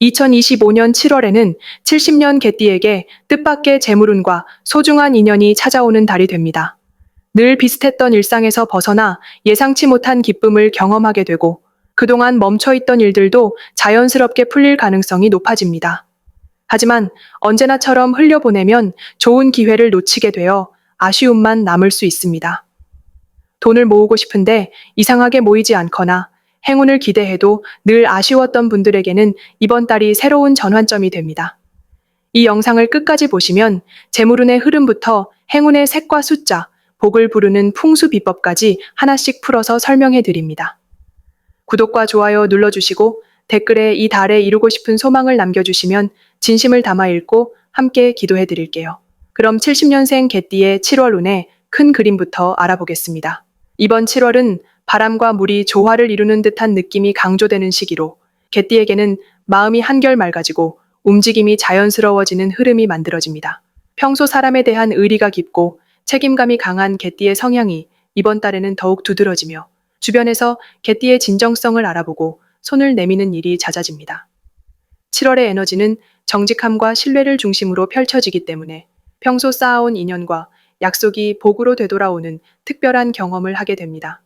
2025년 7월에는 70년 개띠에게 뜻밖의 재물운과 소중한 인연이 찾아오는 달이 됩니다. 늘 비슷했던 일상에서 벗어나 예상치 못한 기쁨을 경험하게 되고 그동안 멈춰있던 일들도 자연스럽게 풀릴 가능성이 높아집니다. 하지만 언제나처럼 흘려보내면 좋은 기회를 놓치게 되어 아쉬움만 남을 수 있습니다. 돈을 모으고 싶은데 이상하게 모이지 않거나 행운을 기대해도 늘 아쉬웠던 분들에게는 이번 달이 새로운 전환점이 됩니다. 이 영상을 끝까지 보시면 재물운의 흐름부터 행운의 색과 숫자, 복을 부르는 풍수 비법까지 하나씩 풀어서 설명해 드립니다. 구독과 좋아요 눌러주시고 댓글에 이 달에 이루고 싶은 소망을 남겨주시면 진심을 담아 읽고 함께 기도해 드릴게요. 그럼 70년생 개띠의 7월 운의 큰 그림부터 알아보겠습니다. 이번 7월은 바람과 물이 조화를 이루는 듯한 느낌이 강조되는 시기로 개띠에게는 마음이 한결 맑아지고 움직임이 자연스러워지는 흐름이 만들어집니다. 평소 사람에 대한 의리가 깊고 책임감이 강한 개띠의 성향이 이번 달에는 더욱 두드러지며 주변에서 개띠의 진정성을 알아보고 손을 내미는 일이 잦아집니다. 7월의 에너지는 정직함과 신뢰를 중심으로 펼쳐지기 때문에 평소 쌓아온 인연과 약속이 복으로 되돌아오는 특별한 경험을 하게 됩니다.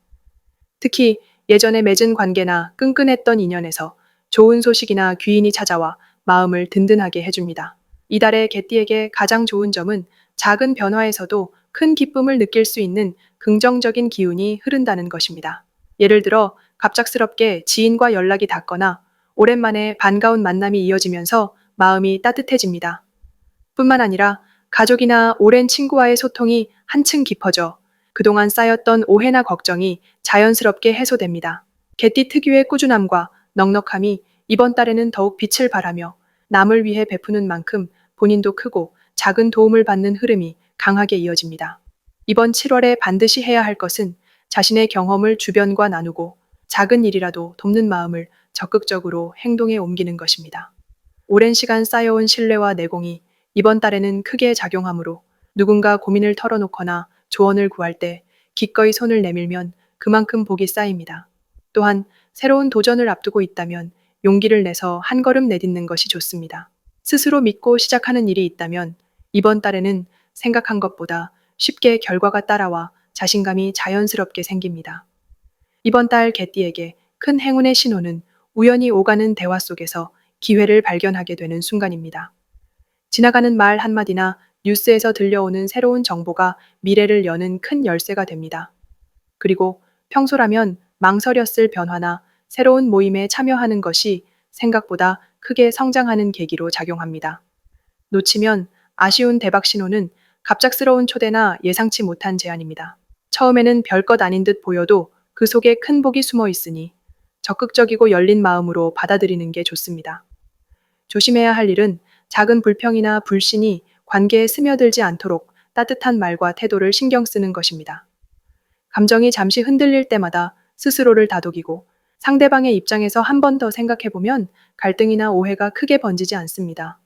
특히 예전에 맺은 관계나 끈끈했던 인연에서 좋은 소식이나 귀인이 찾아와 마음을 든든하게 해줍니다. 이달의 개띠에게 가장 좋은 점은 작은 변화에서도 큰 기쁨을 느낄 수 있는 긍정적인 기운이 흐른다는 것입니다. 예를 들어 갑작스럽게 지인과 연락이 닿거나 오랜만에 반가운 만남이 이어지면서 마음이 따뜻해집니다. 뿐만 아니라 가족이나 오랜 친구와의 소통이 한층 깊어져 그동안 쌓였던 오해나 걱정이 자연스럽게 해소됩니다. 개띠 특유의 꾸준함과 넉넉함이 이번 달에는 더욱 빛을 발하며 남을 위해 베푸는 만큼 본인도 크고 작은 도움을 받는 흐름이 강하게 이어집니다. 이번 7월에 반드시 해야 할 것은 자신의 경험을 주변과 나누고 작은 일이라도 돕는 마음을 적극적으로 행동에 옮기는 것입니다. 오랜 시간 쌓여온 신뢰와 내공이 이번 달에는 크게 작용하므로 누군가 고민을 털어놓거나 조언을 구할 때 기꺼이 손을 내밀면 그만큼 복이 쌓입니다. 또한 새로운 도전을 앞두고 있다면 용기를 내서 한 걸음 내딛는 것이 좋습니다. 스스로 믿고 시작하는 일이 있다면 이번 달에는 생각한 것보다 쉽게 결과가 따라와 자신감이 자연스럽게 생깁니다. 이번 달 개띠에게 큰 행운의 신호는 우연히 오가는 대화 속에서 기회를 발견하게 되는 순간입니다. 지나가는 말 한마디나 뉴스에서 들려오는 새로운 정보가 미래를 여는 큰 열쇠가 됩니다. 그리고 평소라면 망설였을 변화나 새로운 모임에 참여하는 것이 생각보다 크게 성장하는 계기로 작용합니다. 놓치면 아쉬운 대박 신호는 갑작스러운 초대나 예상치 못한 제안입니다. 처음에는 별것 아닌 듯 보여도 그 속에 큰 복이 숨어 있으니 적극적이고 열린 마음으로 받아들이는 게 좋습니다. 조심해야 할 일은 작은 불평이나 불신이 관계에 스며들지 않도록 따뜻한 말과 태도를 신경 쓰는 것입니다. 감정이 잠시 흔들릴 때마다 스스로를 다독이고 상대방의 입장에서 한 번 더 생각해보면 갈등이나 오해가 크게 번지지 않습니다.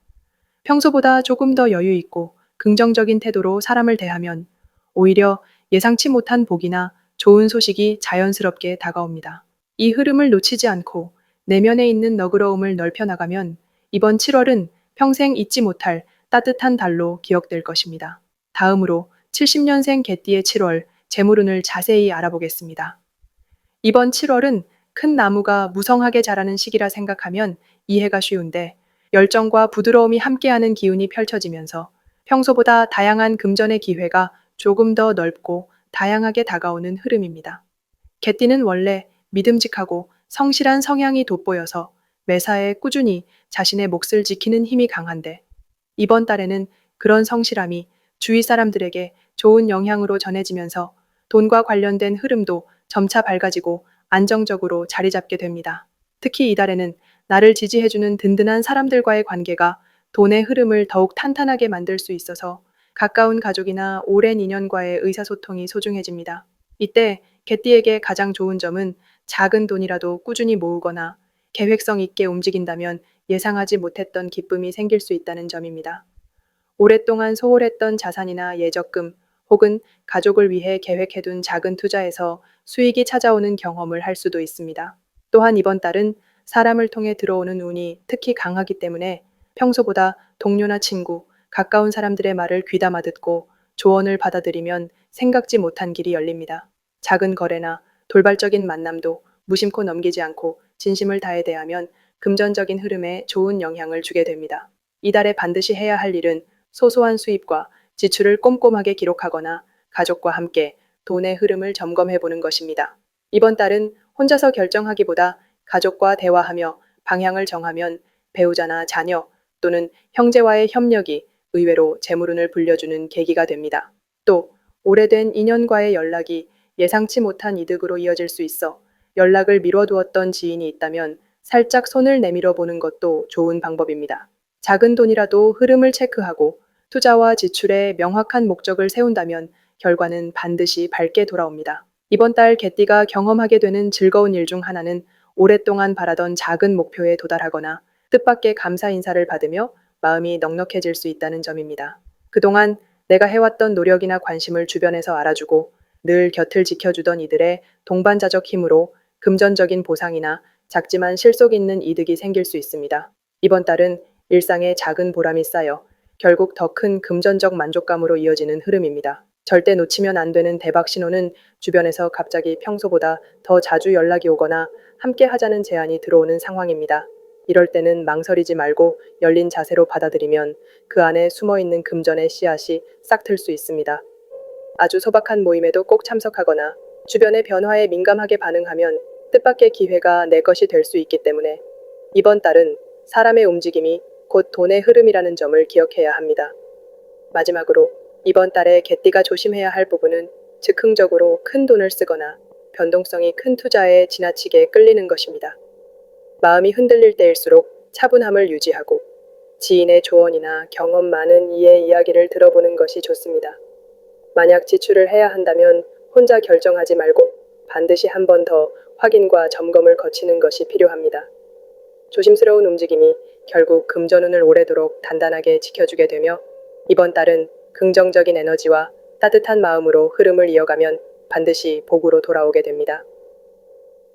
평소보다 조금 더 여유 있고 긍정적인 태도로 사람을 대하면 오히려 예상치 못한 복이나 좋은 소식이 자연스럽게 다가옵니다. 이 흐름을 놓치지 않고 내면에 있는 너그러움을 넓혀나가면 이번 7월은 평생 잊지 못할 따뜻한 달로 기억될 것입니다. 다음으로 70년생 개띠의 7월 재물운을 자세히 알아보겠습니다. 이번 7월은 큰 나무가 무성하게 자라는 시기라 생각하면 이해가 쉬운데 열정과 부드러움이 함께하는 기운이 펼쳐지면서 평소보다 다양한 금전의 기회가 조금 더 넓고 다양하게 다가오는 흐름입니다. 개띠는 원래 믿음직하고 성실한 성향이 돋보여서 매사에 꾸준히 자신의 몫을 지키는 힘이 강한데 이번 달에는 그런 성실함이 주위 사람들에게 좋은 영향으로 전해지면서 돈과 관련된 흐름도 점차 밝아지고 안정적으로 자리 잡게 됩니다. 특히 이달에는 나를 지지해주는 든든한 사람들과의 관계가 돈의 흐름을 더욱 탄탄하게 만들 수 있어서 가까운 가족이나 오랜 인연과의 의사소통이 소중해집니다. 이때 개띠에게 가장 좋은 점은 작은 돈이라도 꾸준히 모으거나 계획성 있게 움직인다면 예상하지 못했던 기쁨이 생길 수 있다는 점입니다. 오랫동안 소홀했던 자산이나 예적금 혹은 가족을 위해 계획해둔 작은 투자에서 수익이 찾아오는 경험을 할 수도 있습니다. 또한 이번 달은 사람을 통해 들어오는 운이 특히 강하기 때문에 평소보다 동료나 친구, 가까운 사람들의 말을 귀담아 듣고 조언을 받아들이면 생각지 못한 길이 열립니다. 작은 거래나 돌발적인 만남도 무심코 넘기지 않고 진심을 다해 대하면 금전적인 흐름에 좋은 영향을 주게 됩니다. 이달에 반드시 해야 할 일은 소소한 수입과 지출을 꼼꼼하게 기록하거나 가족과 함께 돈의 흐름을 점검해 보는 것입니다. 이번 달은 혼자서 결정하기보다 가족과 대화하며 방향을 정하면 배우자나 자녀 또는 형제와의 협력이 의외로 재물운을 불려주는 계기가 됩니다. 또 오래된 인연과의 연락이 예상치 못한 이득으로 이어질 수 있어 연락을 미뤄두었던 지인이 있다면 살짝 손을 내밀어 보는 것도 좋은 방법입니다. 작은 돈이라도 흐름을 체크하고 투자와 지출에 명확한 목적을 세운다면 결과는 반드시 밝게 돌아옵니다. 이번 달 개띠가 경험하게 되는 즐거운 일 중 하나는 오랫동안 바라던 작은 목표에 도달하거나 뜻밖의 감사 인사를 받으며 마음이 넉넉해질 수 있다는 점입니다. 그동안 내가 해왔던 노력이나 관심을 주변에서 알아주고 늘 곁을 지켜주던 이들의 동반자적 힘으로 금전적인 보상이나 작지만 실속 있는 이득이 생길 수 있습니다. 이번 달은 일상에 작은 보람이 쌓여 결국 더 큰 금전적 만족감으로 이어지는 흐름입니다. 절대 놓치면 안 되는 대박 신호는 주변에서 갑자기 평소보다 더 자주 연락이 오거나 함께 하자는 제안이 들어오는 상황입니다. 이럴 때는 망설이지 말고 열린 자세로 받아들이면 그 안에 숨어 있는 금전의 씨앗이 싹틀 수 있습니다. 아주 소박한 모임에도 꼭 참석하거나 주변의 변화에 민감하게 반응하면 뜻밖의 기회가 내 것이 될 수 있기 때문에 이번 달은 사람의 움직임이 곧 돈의 흐름이라는 점을 기억해야 합니다. 마지막으로 이번 달에 개띠가 조심해야 할 부분은 즉흥적으로 큰 돈을 쓰거나 변동성이 큰 투자에 지나치게 끌리는 것입니다. 마음이 흔들릴 때일수록 차분함을 유지하고 지인의 조언이나 경험 많은 이의 이야기를 들어보는 것이 좋습니다. 만약 지출을 해야 한다면 혼자 결정하지 말고 반드시 한 번 더 확인과 점검을 거치는 것이 필요합니다. 조심스러운 움직임이 결국 금전운을 오래도록 단단하게 지켜주게 되며 이번 달은 긍정적인 에너지와 따뜻한 마음으로 흐름을 이어가면 반드시 복으로 돌아오게 됩니다.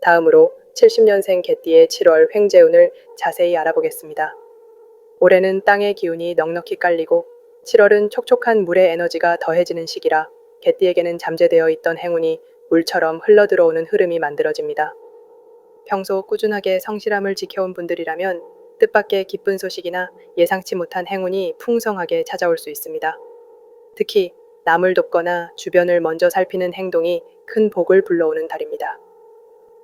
다음으로 70년생 개띠의 7월 횡재운을 자세히 알아보겠습니다. 올해는 땅의 기운이 넉넉히 깔리고 7월은 촉촉한 물의 에너지가 더해지는 시기라 개띠에게는 잠재되어 있던 행운이 물처럼 흘러들어오는 흐름이 만들어집니다. 평소 꾸준하게 성실함을 지켜온 분들이라면 뜻밖의 기쁜 소식이나 예상치 못한 행운이 풍성하게 찾아올 수 있습니다. 특히 남을 돕거나 주변을 먼저 살피는 행동이 큰 복을 불러오는 달입니다.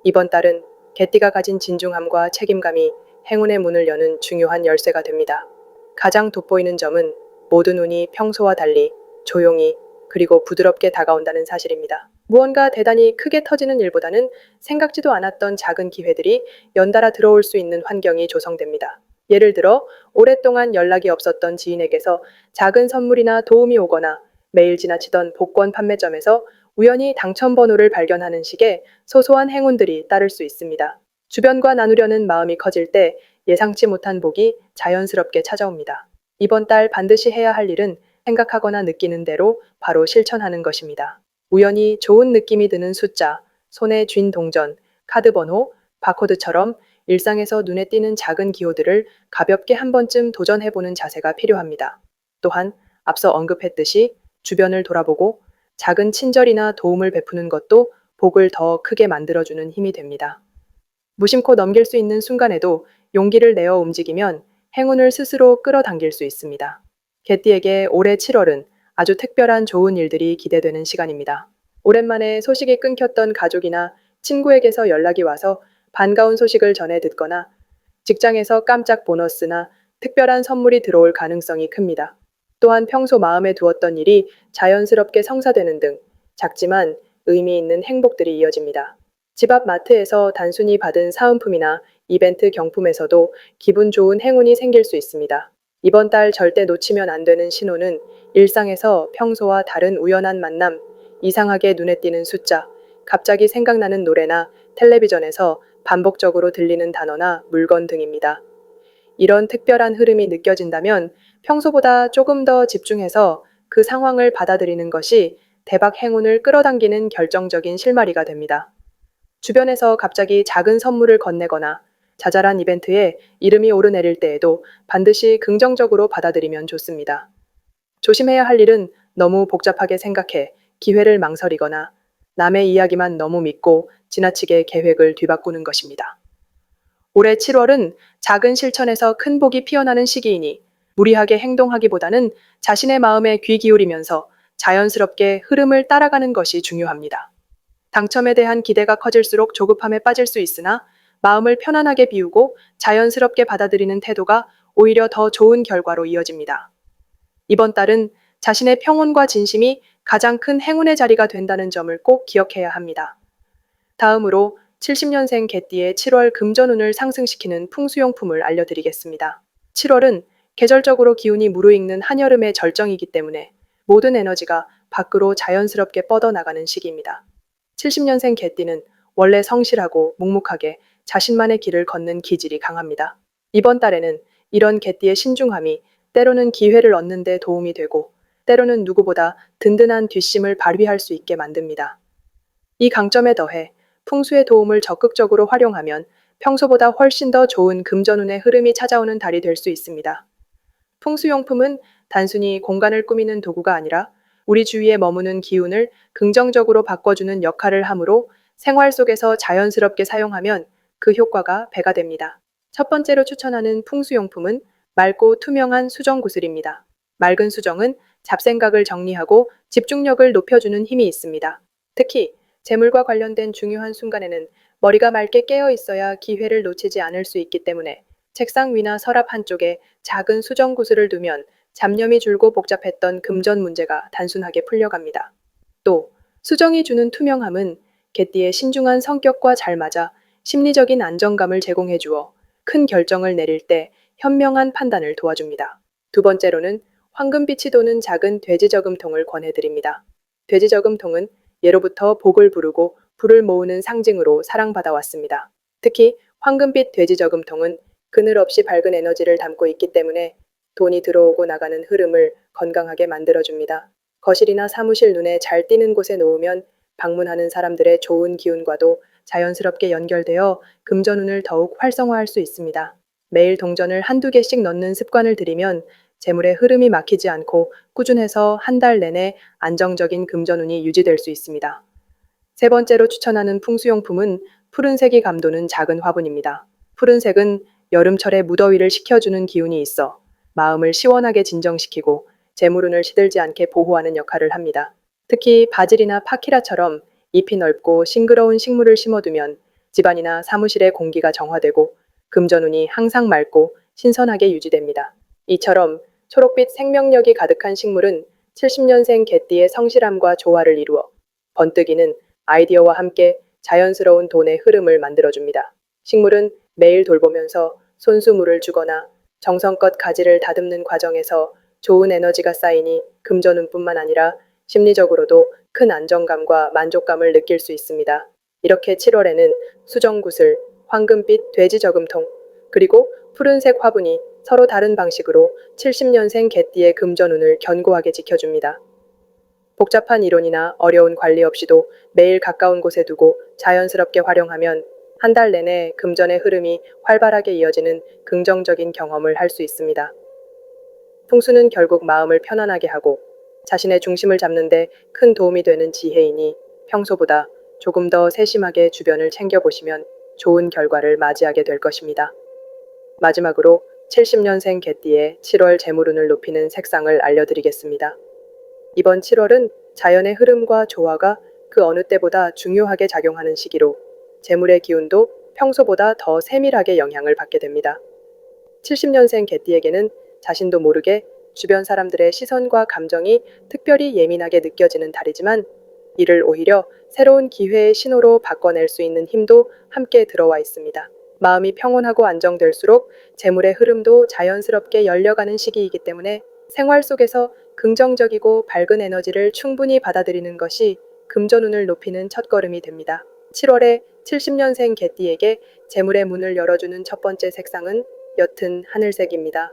이번 달은 개띠가 가진 진중함과 책임감이 행운의 문을 여는 중요한 열쇠가 됩니다. 가장 돋보이는 점은 모든 운이 평소와 달리 조용히 그리고 부드럽게 다가온다는 사실입니다. 무언가 대단히 크게 터지는 일보다는 생각지도 않았던 작은 기회들이 연달아 들어올 수 있는 환경이 조성됩니다. 예를 들어 오랫동안 연락이 없었던 지인에게서 작은 선물이나 도움이 오거나 매일 지나치던 복권 판매점에서 우연히 당첨 번호를 발견하는 식의 소소한 행운들이 따를 수 있습니다. 주변과 나누려는 마음이 커질 때 예상치 못한 복이 자연스럽게 찾아옵니다. 이번 달 반드시 해야 할 일은 생각하거나 느끼는 대로 바로 실천하는 것입니다. 우연히 좋은 느낌이 드는 숫자, 손에 쥔 동전, 카드 번호, 바코드처럼 일상에서 눈에 띄는 작은 기호들을 가볍게 한 번쯤 도전해보는 자세가 필요합니다. 또한 앞서 언급했듯이 주변을 돌아보고 작은 친절이나 도움을 베푸는 것도 복을 더 크게 만들어주는 힘이 됩니다. 무심코 넘길 수 있는 순간에도 용기를 내어 움직이면 행운을 스스로 끌어당길 수 있습니다. 개띠에게 올해 7월은 아주 특별한 좋은 일들이 기대되는 시간입니다. 오랜만에 소식이 끊겼던 가족이나 친구에게서 연락이 와서 반가운 소식을 전해 듣거나 직장에서 깜짝 보너스나 특별한 선물이 들어올 가능성이 큽니다. 또한 평소 마음에 두었던 일이 자연스럽게 성사되는 등 작지만 의미 있는 행복들이 이어집니다. 집 앞 마트에서 단순히 받은 사은품이나 이벤트 경품에서도 기분 좋은 행운이 생길 수 있습니다. 이번 달 절대 놓치면 안 되는 신호는 일상에서 평소와 다른 우연한 만남, 이상하게 눈에 띄는 숫자, 갑자기 생각나는 노래나 텔레비전에서 반복적으로 들리는 단어나 물건 등입니다. 이런 특별한 흐름이 느껴진다면 평소보다 조금 더 집중해서 그 상황을 받아들이는 것이 대박 행운을 끌어당기는 결정적인 실마리가 됩니다. 주변에서 갑자기 작은 선물을 건네거나 자잘한 이벤트에 이름이 오르내릴 때에도 반드시 긍정적으로 받아들이면 좋습니다. 조심해야 할 일은 너무 복잡하게 생각해 기회를 망설이거나 남의 이야기만 너무 믿고 지나치게 계획을 뒤바꾸는 것입니다. 올해 7월은 작은 실천에서 큰 복이 피어나는 시기이니 무리하게 행동하기보다는 자신의 마음에 귀 기울이면서 자연스럽게 흐름을 따라가는 것이 중요합니다. 당첨에 대한 기대가 커질수록 조급함에 빠질 수 있으나 마음을 편안하게 비우고 자연스럽게 받아들이는 태도가 오히려 더 좋은 결과로 이어집니다. 이번 달은 자신의 평온과 진심이 가장 큰 행운의 자리가 된다는 점을 꼭 기억해야 합니다. 다음으로 70년생 개띠의 7월 금전운을 상승시키는 풍수용품을 알려드리겠습니다. 7월은 계절적으로 기운이 무르익는 한여름의 절정이기 때문에 모든 에너지가 밖으로 자연스럽게 뻗어나가는 시기입니다. 70년생 개띠는 원래 성실하고 묵묵하게 자신만의 길을 걷는 기질이 강합니다. 이번 달에는 이런 개띠의 신중함이 때로는 기회를 얻는 데 도움이 되고 때로는 누구보다 든든한 뒷심을 발휘할 수 있게 만듭니다. 이 강점에 더해 풍수의 도움을 적극적으로 활용하면 평소보다 훨씬 더 좋은 금전운의 흐름이 찾아오는 달이 될 수 있습니다. 풍수용품은 단순히 공간을 꾸미는 도구가 아니라 우리 주위에 머무는 기운을 긍정적으로 바꿔주는 역할을 하므로 생활 속에서 자연스럽게 사용하면 그 효과가 배가 됩니다. 첫 번째로 추천하는 풍수용품은 맑고 투명한 수정 구슬입니다. 맑은 수정은 잡생각을 정리하고 집중력을 높여주는 힘이 있습니다. 특히 재물과 관련된 중요한 순간에는 머리가 맑게 깨어 있어야 기회를 놓치지 않을 수 있기 때문에 책상 위나 서랍 한쪽에 작은 수정 구슬을 두면 잡념이 줄고 복잡했던 금전 문제가 단순하게 풀려갑니다. 또 수정이 주는 투명함은 개띠의 신중한 성격과 잘 맞아 심리적인 안정감을 제공해 주어 큰 결정을 내릴 때 현명한 판단을 도와줍니다. 두 번째로는 황금빛이 도는 작은 돼지저금통을 권해드립니다. 돼지저금통은 예로부터 복을 부르고 불을 모으는 상징으로 사랑받아왔습니다. 특히 황금빛 돼지저금통은 그늘 없이 밝은 에너지를 담고 있기 때문에 돈이 들어오고 나가는 흐름을 건강하게 만들어줍니다. 거실이나 사무실 눈에 잘 띄는 곳에 놓으면 방문하는 사람들의 좋은 기운과도 자연스럽게 연결되어 금전운을 더욱 활성화할 수 있습니다. 매일 동전을 한두 개씩 넣는 습관을 들이면 재물의 흐름이 막히지 않고 꾸준해서 한 달 내내 안정적인 금전운이 유지될 수 있습니다. 세 번째로 추천하는 풍수용품은 푸른색이 감도는 작은 화분입니다. 푸른색은 여름철의 무더위를 식혀주는 기운이 있어 마음을 시원하게 진정시키고 재물운을 시들지 않게 보호하는 역할을 합니다. 특히 바질이나 파키라처럼 잎이 넓고 싱그러운 식물을 심어두면 집안이나 사무실의 공기가 정화되고 금전운이 항상 맑고 신선하게 유지됩니다. 이처럼 초록빛 생명력이 가득한 식물은 70년생 개띠의 성실함과 조화를 이루어 번뜩이는 아이디어와 함께 자연스러운 돈의 흐름을 만들어줍니다. 식물은 매일 돌보면서 손수 물을 주거나 정성껏 가지를 다듬는 과정에서 좋은 에너지가 쌓이니 금전운뿐만 아니라 심리적으로도 큰 안정감과 만족감을 느낄 수 있습니다. 이렇게 7월에는 수정구슬, 황금빛 돼지저금통, 그리고 푸른색 화분이 서로 다른 방식으로 70년생 개띠의 금전운을 견고하게 지켜줍니다. 복잡한 이론이나 어려운 관리 없이도 매일 가까운 곳에 두고 자연스럽게 활용하면 한 달 내내 금전의 흐름이 활발하게 이어지는 긍정적인 경험을 할 수 있습니다. 풍수는 결국 마음을 편안하게 하고 자신의 중심을 잡는 데 큰 도움이 되는 지혜이니 평소보다 조금 더 세심하게 주변을 챙겨보시면 좋은 결과를 맞이하게 될 것입니다. 마지막으로 70년생 개띠의 7월 재물운을 높이는 색상을 알려드리겠습니다. 이번 7월은 자연의 흐름과 조화가 그 어느 때보다 중요하게 작용하는 시기로 재물의 기운도 평소보다 더 세밀하게 영향을 받게 됩니다. 70년생 개띠에게는 자신도 모르게 주변 사람들의 시선과 감정이 특별히 예민하게 느껴지는 달이지만 이를 오히려 새로운 기회의 신호로 바꿔낼 수 있는 힘도 함께 들어와 있습니다. 마음이 평온하고 안정될수록 재물의 흐름도 자연스럽게 열려가는 시기이기 때문에 생활 속에서 긍정적이고 밝은 에너지를 충분히 받아들이는 것이 금전운을 높이는 첫걸음이 됩니다. 7월에 70년생 개띠에게 재물의 문을 열어주는 첫 번째 색상은 옅은 하늘색입니다.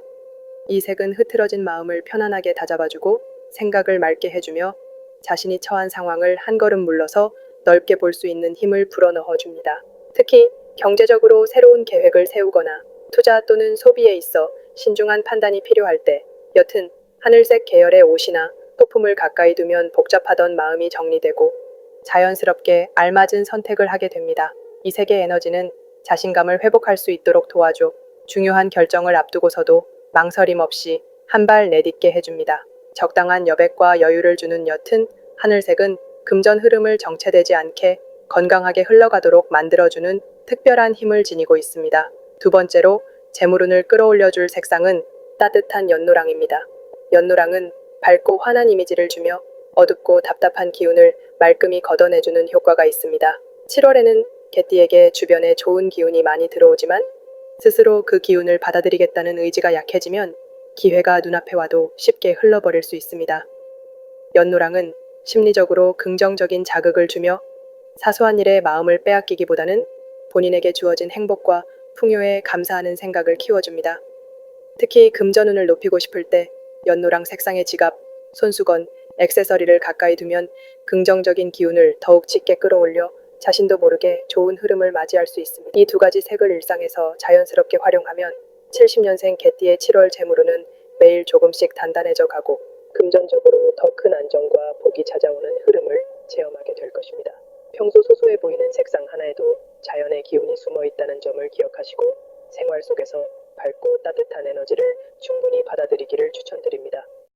이 색은 흐트러진 마음을 편안하게 다잡아주고 생각을 맑게 해주며 자신이 처한 상황을 한 걸음 물러서 넓게 볼 수 있는 힘을 불어넣어 줍니다. 특히 경제적으로 새로운 계획을 세우거나 투자 또는 소비에 있어 신중한 판단이 필요할 때, 옅은 하늘색 계열의 옷이나 소품을 가까이 두면 복잡하던 마음이 정리되고 자연스럽게 알맞은 선택을 하게 됩니다. 이 색의 에너지는 자신감을 회복할 수 있도록 도와줘 중요한 결정을 앞두고서도 망설임 없이 한 발 내딛게 해줍니다. 적당한 여백과 여유를 주는 옅은 하늘색은 금전 흐름을 정체되지 않게 건강하게 흘러가도록 만들어주는 특별한 힘을 지니고 있습니다. 두 번째로 재물운을 끌어올려줄 색상은 따뜻한 연노랑입니다. 연노랑은 밝고 환한 이미지를 주며 어둡고 답답한 기운을 말끔히 걷어내주는 효과가 있습니다. 7월에는 개띠에게 주변에 좋은 기운이 많이 들어오지만 스스로 그 기운을 받아들이겠다는 의지가 약해지면 기회가 눈앞에 와도 쉽게 흘러버릴 수 있습니다. 연노랑은 심리적으로 긍정적인 자극을 주며 사소한 일에 마음을 빼앗기기보다는 본인에게 주어진 행복과 풍요에 감사하는 생각을 키워줍니다. 특히 금전운을 높이고 싶을 때 연노랑 색상의 지갑, 손수건, 액세서리를 가까이 두면 긍정적인 기운을 더욱 짙게 끌어올려 자신도 모르게 좋은 흐름을 맞이할 수 있습니다. 이 두 가지 색을 일상에서 자연스럽게 활용하면 70년생 개띠의 7월 재물운은 매일 조금씩 단단해져 가고 금전적으로 더 큰 안정과 복이 찾아오는 흐름을 체험하게 될 것입니다. 평소 소소해 보이는 색상 하나에도 자연의 기운이 숨어 있다는 점을 기억하시고 생활 속에서 밝고 따뜻한 에너지를 충분히 받아들이기를 추천드립니다.